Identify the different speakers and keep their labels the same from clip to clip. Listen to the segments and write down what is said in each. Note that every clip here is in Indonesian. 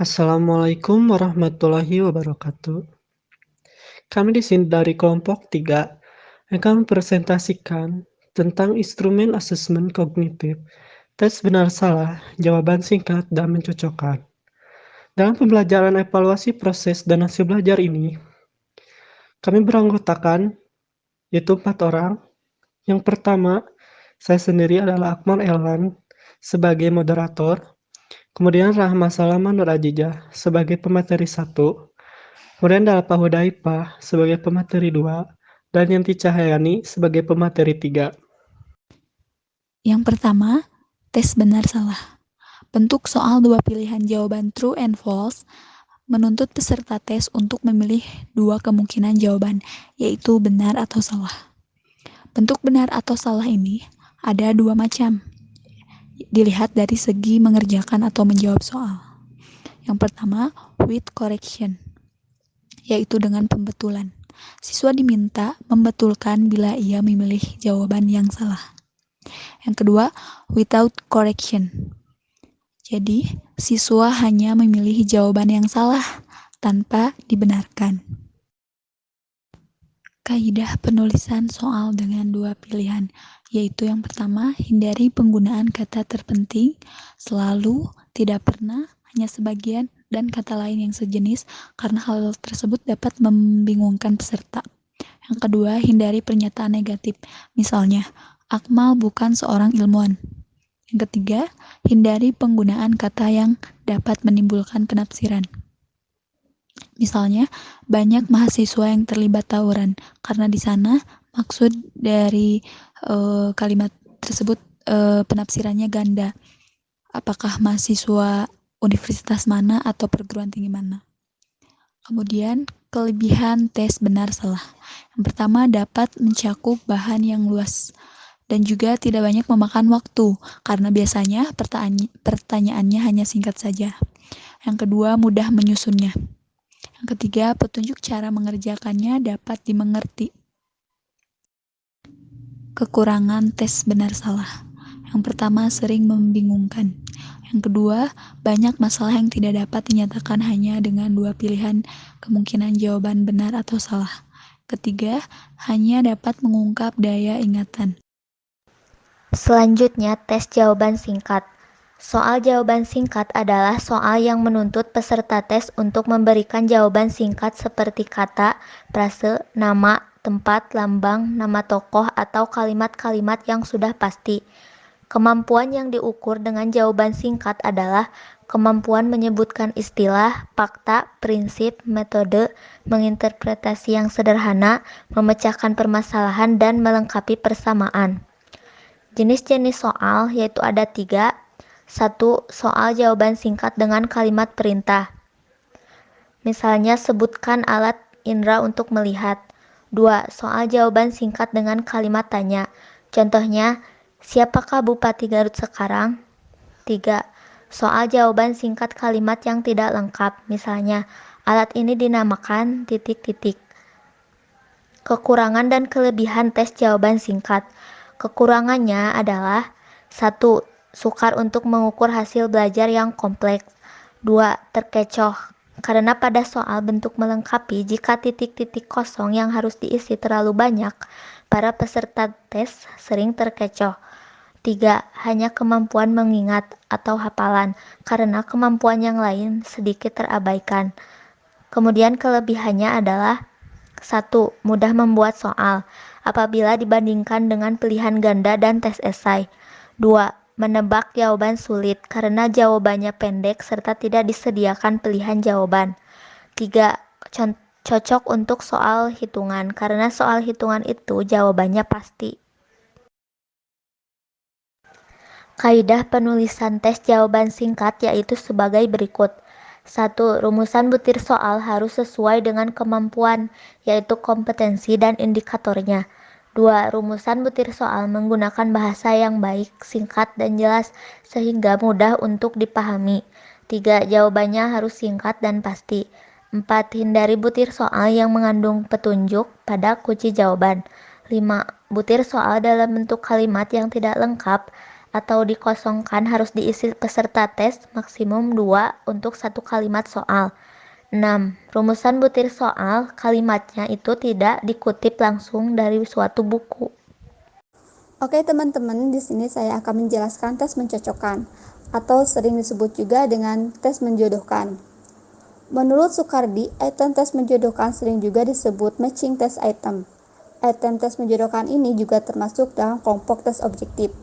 Speaker 1: Assalamualaikum warahmatullahi wabarakatuh. Kami di sini dari kelompok 3 akan mempresentasikan tentang instrumen asesmen kognitif, tes benar salah, jawaban singkat, dan mencocokkan. Dalam pembelajaran evaluasi proses dan hasil belajar ini, kami beranggotakan yaitu 4 orang. Yang pertama, saya sendiri adalah Akmal Elvan sebagai moderator, kemudian Rahma Salama Nur Ajijah sebagai pemateri 1, kemudian Dalpa Hudaipah sebagai pemateri 2, dan Yanti Cahyani sebagai pemateri 3.
Speaker 2: Yang pertama, tes benar salah. Bentuk soal dua pilihan jawaban true and false menuntut peserta tes untuk memilih dua kemungkinan jawaban, yaitu benar atau salah. Bentuk benar atau salah ini ada dua macam. Dilihat dari segi mengerjakan atau menjawab soal. Yang pertama, with correction, yaitu dengan pembetulan. Siswa diminta membetulkan bila ia memilih jawaban yang salah. Yang kedua, without correction. Jadi, siswa hanya memilih jawaban yang salah tanpa dibenarkan. Kaidah penulisan soal dengan dua pilihan, yaitu yang pertama, hindari penggunaan kata terpenting, selalu, tidak pernah, hanya sebagian, dan kata lain yang sejenis, karena hal tersebut dapat membingungkan peserta. Yang kedua, hindari pernyataan negatif, misalnya, Akmal bukan seorang ilmuwan. Yang ketiga, hindari penggunaan kata yang dapat menimbulkan penafsiran. Misalnya, banyak mahasiswa yang terlibat tawuran, karena di sana maksud dari kalimat tersebut penafsirannya ganda. Apakah mahasiswa universitas mana atau perguruan tinggi mana? Kemudian, kelebihan tes benar salah. Yang pertama, dapat mencakup bahan yang luas dan juga tidak banyak memakan waktu, karena biasanya pertanyaannya hanya singkat saja. Yang kedua, mudah menyusunnya. Yang ketiga, petunjuk cara mengerjakannya dapat dimengerti. Kekurangan tes benar salah. Yang pertama, sering membingungkan. Yang kedua, banyak masalah yang tidak dapat dinyatakan hanya dengan dua pilihan kemungkinan jawaban benar atau salah. Ketiga, hanya dapat mengungkap daya ingatan.
Speaker 3: Selanjutnya, tes jawaban singkat. Soal jawaban singkat adalah soal yang menuntut peserta tes untuk memberikan jawaban singkat seperti kata, frase, nama, tempat, lambang, nama tokoh, atau kalimat-kalimat yang sudah pasti. Kemampuan yang diukur dengan jawaban singkat adalah kemampuan menyebutkan istilah, fakta, prinsip, metode, menginterpretasi yang sederhana, memecahkan permasalahan, dan melengkapi persamaan. Jenis-jenis soal yaitu ada 3. 1. Soal jawaban singkat dengan kalimat perintah. Misalnya, sebutkan alat indera untuk melihat. 2. Soal jawaban singkat dengan kalimat tanya. Contohnya, siapakah Bupati Garut sekarang? 3. Soal jawaban singkat kalimat yang tidak lengkap. Misalnya, alat ini dinamakan ... Kekurangan dan kelebihan tes jawaban singkat. Kekurangannya adalah 1. Sukar untuk mengukur hasil belajar yang kompleks. 2. Terkecoh, karena pada soal bentuk melengkapi, jika titik-titik kosong yang harus diisi terlalu banyak, para peserta tes sering terkecoh. 3. Hanya kemampuan mengingat atau hafalan, karena kemampuan yang lain sedikit terabaikan. Kemudian kelebihannya adalah 1. Mudah membuat soal apabila dibandingkan dengan pilihan ganda dan tes esai. 2. Menebak jawaban sulit karena jawabannya pendek serta tidak disediakan pilihan jawaban. 3. Cocok untuk soal hitungan karena soal hitungan itu jawabannya pasti. Kaidah penulisan tes jawaban singkat yaitu sebagai berikut. 1. Rumusan butir soal harus sesuai dengan kemampuan, yaitu kompetensi dan indikatornya. 2. Rumusan butir soal menggunakan bahasa yang baik, singkat, dan jelas sehingga mudah untuk dipahami. 3. Jawabannya harus singkat dan pasti. 4. Hindari butir soal yang mengandung petunjuk pada kunci jawaban. 5. Butir soal dalam bentuk kalimat yang tidak lengkap atau dikosongkan harus diisi peserta tes maksimum 2 untuk satu kalimat soal. 6. Rumusan butir soal, kalimatnya itu tidak dikutip langsung dari suatu buku.
Speaker 4: Oke teman-teman, di sini saya akan menjelaskan tes mencocokkan, atau sering disebut juga dengan tes menjodohkan. Menurut Soekardi, item tes menjodohkan sering juga disebut matching test item. Item tes menjodohkan ini juga termasuk dalam kelompok tes objektif.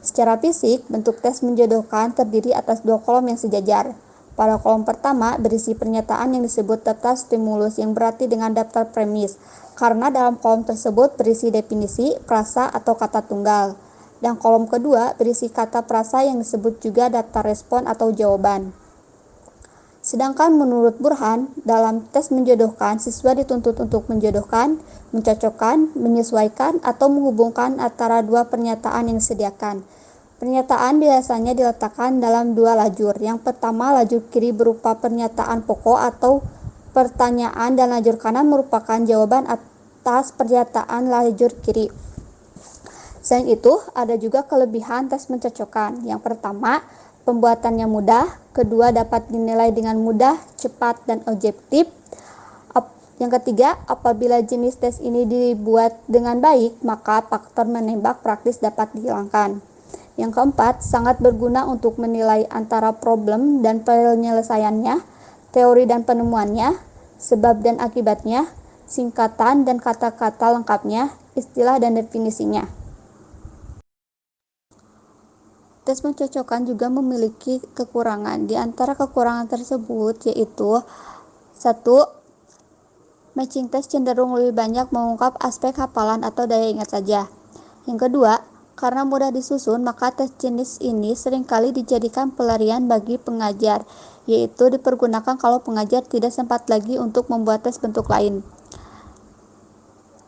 Speaker 4: Secara fisik, bentuk tes menjodohkan terdiri atas 2 kolom yang sejajar. Pada kolom pertama berisi pernyataan yang disebut daftar stimulus yang berarti dengan daftar premis, karena dalam kolom tersebut berisi definisi, frasa, atau kata tunggal. Dan kolom kedua berisi kata frasa yang disebut juga daftar respon atau jawaban. Sedangkan menurut Burhan, dalam tes menjodohkan, siswa dituntut untuk menjodohkan, mencocokkan, menyesuaikan, atau menghubungkan antara 2 pernyataan yang disediakan. Pernyataan biasanya diletakkan dalam 2 lajur. Yang pertama, lajur kiri berupa pernyataan pokok atau pertanyaan, dan lajur kanan merupakan jawaban atas pernyataan lajur kiri. Selain itu, ada juga kelebihan tes mencocokkan. Yang pertama, pembuatannya mudah. Kedua, dapat dinilai dengan mudah, cepat, dan objektif. Yang ketiga, apabila jenis tes ini dibuat dengan baik, maka faktor menembak praktis dapat dihilangkan. Yang keempat, sangat berguna untuk menilai antara problem dan penyelesaiannya, teori dan penemuannya, sebab dan akibatnya, singkatan dan kata-kata lengkapnya, istilah dan definisinya. Tes mencocokkan juga memiliki kekurangan. Di antara kekurangan tersebut yaitu 1. Matching test cenderung lebih banyak mengungkap aspek hafalan atau daya ingat saja. Yang kedua, karena mudah disusun, maka tes jenis ini seringkali dijadikan pelarian bagi pengajar, yaitu dipergunakan kalau pengajar tidak sempat lagi untuk membuat tes bentuk lain.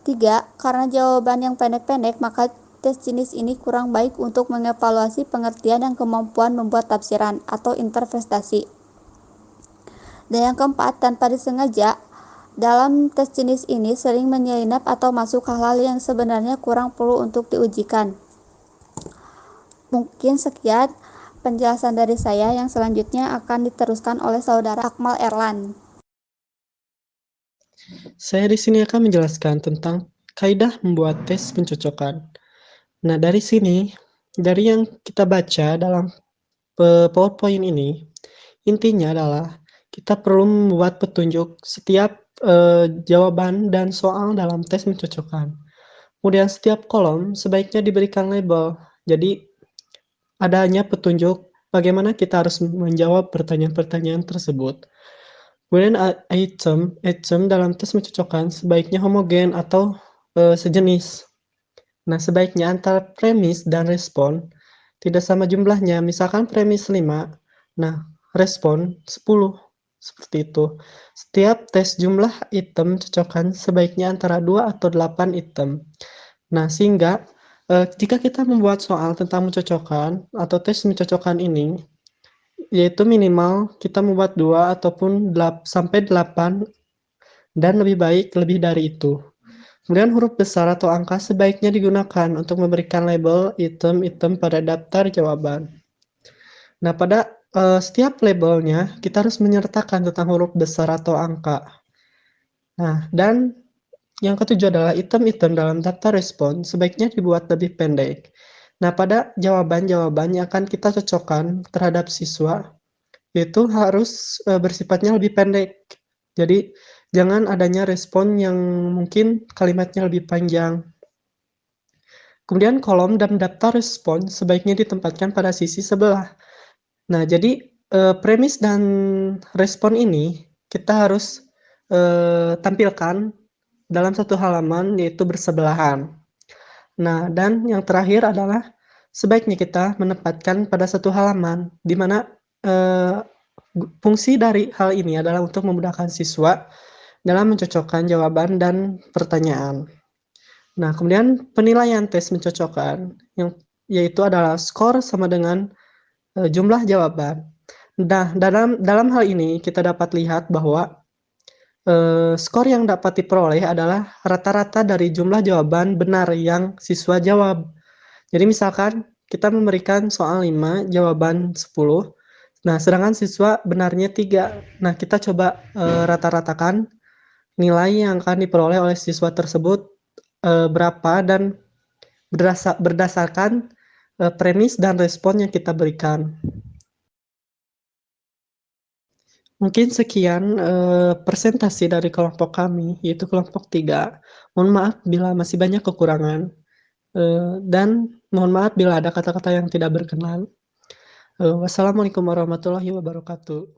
Speaker 4: 3. Karena jawaban yang pendek-pendek, maka tes jenis ini kurang baik untuk mengevaluasi pengertian dan kemampuan membuat tafsiran atau interpretasi. Dan yang keempat, tanpa disengaja, dalam tes jenis ini sering menyelinap atau masuk hal-hal yang sebenarnya kurang perlu untuk diujikan. Mungkin sekian penjelasan dari saya, yang selanjutnya akan diteruskan oleh saudara Akmal Erlan.
Speaker 1: Saya di sini akan menjelaskan tentang kaidah membuat tes pencocokan. Nah, dari sini, dari yang kita baca dalam PowerPoint ini, intinya adalah kita perlu membuat petunjuk setiap jawaban dan soal dalam tes mencocokkan. Kemudian setiap kolom sebaiknya diberikan label. Jadi adanya petunjuk bagaimana kita harus menjawab pertanyaan-pertanyaan tersebut. Kemudian item dalam tes mencocokkan sebaiknya homogen atau sejenis. Nah, sebaiknya antara premis dan respon tidak sama jumlahnya. Misalkan premis 5, nah respon 10. Seperti itu. Setiap tes jumlah item cocokkan sebaiknya antara 2 atau 8 item. Nah, sehingga jika kita membuat soal tentang mencocokkan atau tes mencocokkan ini, yaitu minimal kita membuat 2 ataupun sampai 8, dan lebih baik lebih dari itu. Kemudian huruf besar atau angka sebaiknya digunakan untuk memberikan label item-item pada daftar jawaban. Nah, pada setiap labelnya kita harus menyertakan tentang huruf besar atau angka. Nah, dan yang ketujuh adalah item-item dalam daftar respon sebaiknya dibuat lebih pendek. Nah, pada jawaban-jawaban yang akan kita cocokkan terhadap siswa, itu harus bersifatnya lebih pendek. Jadi, jangan adanya respon yang mungkin kalimatnya lebih panjang. Kemudian kolom dan daftar respon sebaiknya ditempatkan pada sisi sebelah. Nah, jadi premis dan respon ini kita harus tampilkan dalam satu halaman, yaitu bersebelahan. Nah, dan yang terakhir adalah sebaiknya kita menempatkan pada satu halaman, di mana fungsi dari hal ini adalah untuk memudahkan siswa dalam mencocokkan jawaban dan pertanyaan. Nah, kemudian penilaian tes mencocokkan, yaitu adalah skor sama dengan jumlah jawaban. Nah, dalam hal ini kita dapat lihat bahwa skor yang dapat diperoleh adalah rata-rata dari jumlah jawaban benar yang siswa jawab. Jadi misalkan kita memberikan soal 5, jawaban 10. Nah, sedangkan siswa benarnya 3. Nah, kita coba rata-ratakan nilai yang akan diperoleh oleh siswa tersebut berapa dan berdasarkan premis dan respon yang kita berikan. Mungkin sekian presentasi dari kelompok kami, yaitu kelompok 3. Mohon maaf bila masih banyak kekurangan, dan mohon maaf bila ada kata-kata yang tidak berkenan. Wassalamualaikum warahmatullahi wabarakatuh.